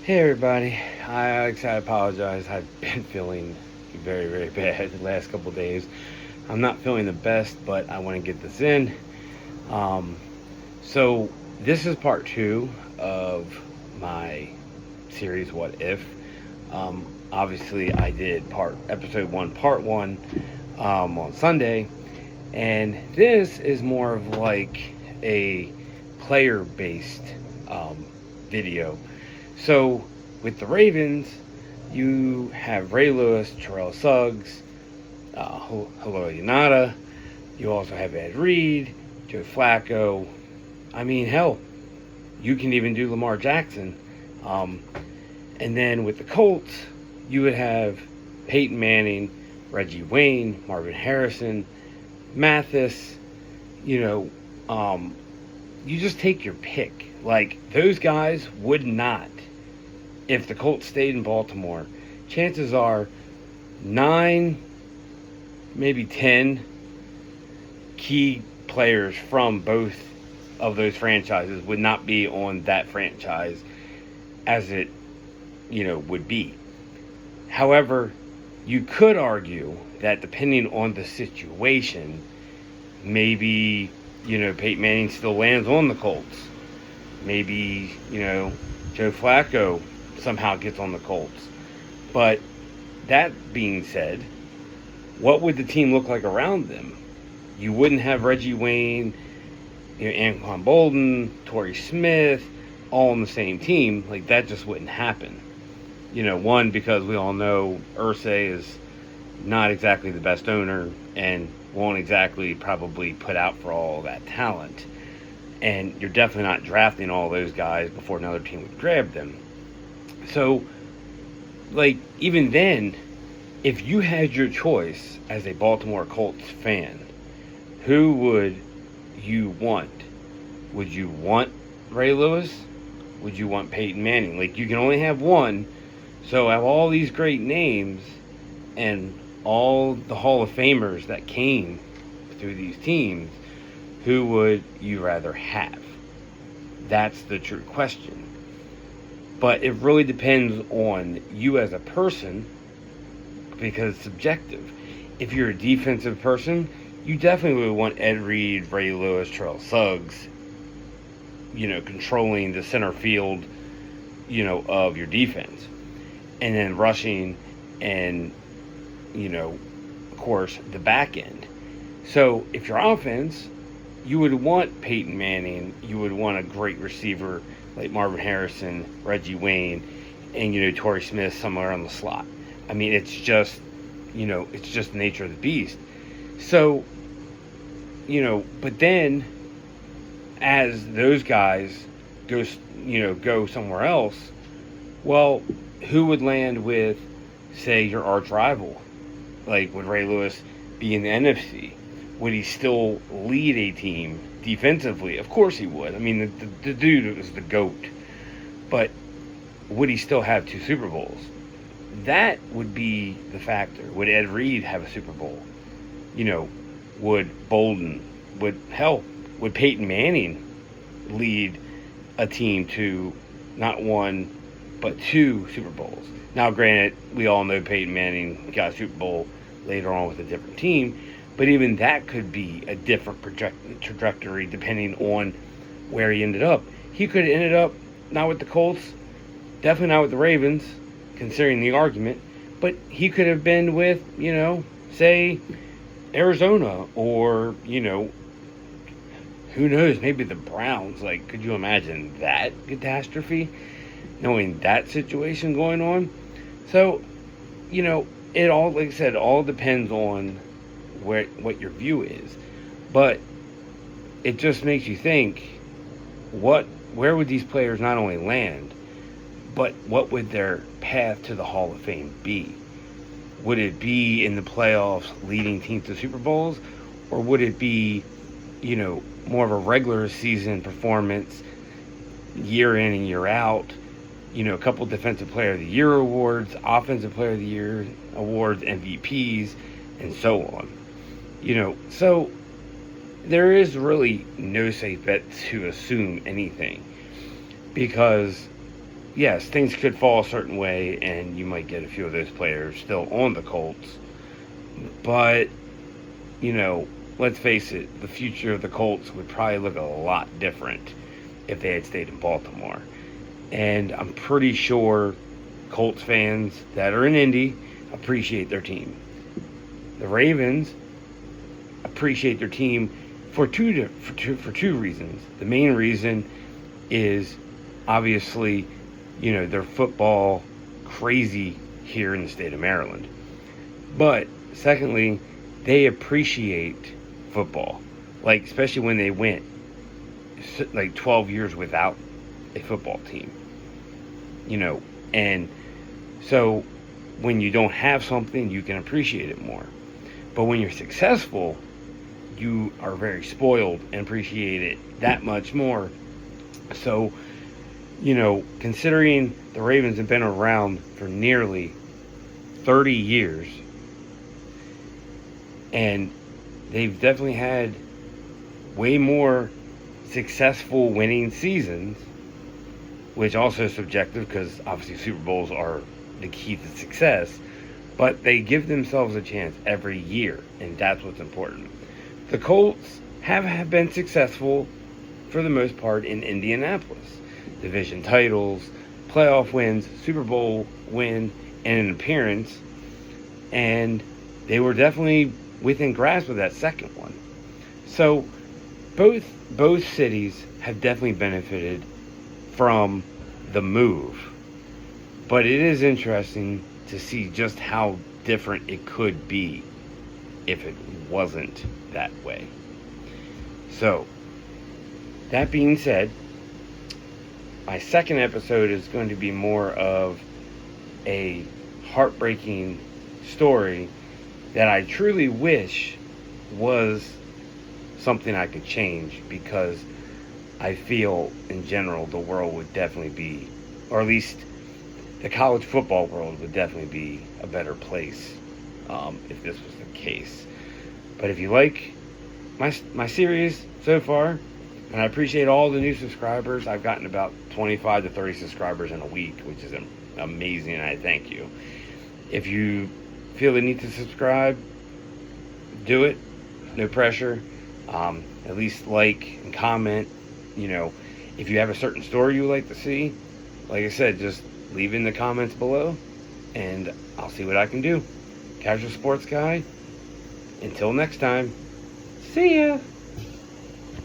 Hey everybody, I apologize. I've been feeling very, very bad the last couple of days. I'm not feeling the best, but I want to get this in. Um, so this is part two of my series What If. Obviously, I did episode one, part one, on Sunday, and this is more of like a player-based video. So with the Ravens, you have Ray Lewis, Terrell Suggs, Halil Yanada. You also have Ed Reed, Joe Flacco. I mean, hell, you can even do Lamar Jackson. And then with the Colts, you would have Peyton Manning, Reggie Wayne, Marvin Harrison, Mathis. You know, you just take your pick. Like, those guys would not, if the Colts stayed in Baltimore, chances are 9, maybe 10 key players from both of those franchises would not be on that franchise as it, would be. However, you could argue that depending on the situation, maybe, Peyton Manning still lands on the Colts. Maybe, Joe Flacco somehow gets on the Colts. But that being said, what would the team look like around them? You wouldn't have Reggie Wayne, Anquan Bolden, Torrey Smith, all on the same team. Like, that just wouldn't happen. One, because we all know Irsay is not exactly the best owner and won't exactly probably put out for all that talent. And you're definitely not drafting all those guys before another team would grab them. So, like, even then, if you had your choice as a Baltimore Colts fan, who would you want? Would you want Ray Lewis? Would you want Peyton Manning? Like, you can only have one. So, out of all these great names and all the Hall of Famers that came through these teams, who would you rather have? That's the true question. But it really depends on you as a person, because it's subjective. If you're a defensive person, you definitely would want Ed Reed, Ray Lewis, Terrell Suggs, controlling the center field, of your defense. And then rushing and, of course, the back end. So if your offense, you would want Peyton Manning, you would want a great receiver like Marvin Harrison, Reggie Wayne, and, Torrey Smith somewhere on the slot. I mean, it's just the nature of the beast. So, but then as those guys go somewhere else, well, who would land with, say, your arch rival? Like, would Ray Lewis be in the NFC? Would he still lead a team defensively? Of course he would. I mean, the dude is the GOAT. But would he still have 2 Super Bowls? That would be the factor. Would Ed Reed have a Super Bowl? Would Bolden, would Peyton Manning lead a team to not 1, but 2 Super Bowls? Now, granted, we all know Peyton Manning got a Super Bowl later on with a different team, but even that could be a different trajectory depending on where he ended up. He could have ended up not with the Colts, definitely not with the Ravens, considering the argument, but he could have been with, say, Arizona or, who knows, maybe the Browns. Like, could you imagine that catastrophe, knowing that situation going on? So, it all, like I said, all depends on what your view is. But it just makes you think, where would these players not only land, but what would their path to the Hall of Fame be? Would it be in the playoffs leading teams to Super Bowls? Or would it be, more of a regular season performance year in and year out? A couple Defensive Player of the Year awards, Offensive Player of the Year awards, MVPs, and so on. So there is really no safe bet to assume anything, because yes, things could fall a certain way, and you might get a few of those players still on the Colts. But, you know, let's face it, the future of the Colts would probably look a lot different if they had stayed in Baltimore. And I'm pretty sure Colts fans that are in Indy appreciate their team. The Ravens appreciate their team for two reasons. The main reason is obviously, you know, they're football crazy here in the state of Maryland. But secondly, they appreciate football. Like, especially when they went like 12 years without a football team. You know, and so when you don't have something, you can appreciate it more. But when you're successful, you are very spoiled and appreciate it that much more. So, you know, considering the Ravens have been around for nearly 30 years, and they've definitely had way more successful winning seasons, which also is subjective because obviously Super Bowls are the key to success, but they give themselves a chance every year, and that's what's important. The Colts have been successful for the most part in Indianapolis. Division titles, playoff wins, Super Bowl win, and an appearance, and they were definitely within grasp of that second one. So both cities have definitely benefited from the move. But it is interesting to see just how different it could be if it wasn't that way. So, that being said, my second episode is going to be more of a heartbreaking story that I truly wish was something I could change, because I feel in general the world would definitely be, or at least the college football world would definitely be a better place if this was the case. But if you like my series so far, and I appreciate all the new subscribers, I've gotten about 25 to 30 subscribers in a week, which is amazing, and I thank you. If you feel the need to subscribe, do it. No pressure. At least like and comment. You know, if you have a certain story you would like to see, like I said, just leave in the comments below, and I'll see what I can do. Casual Sports Guy. Until next time, see ya!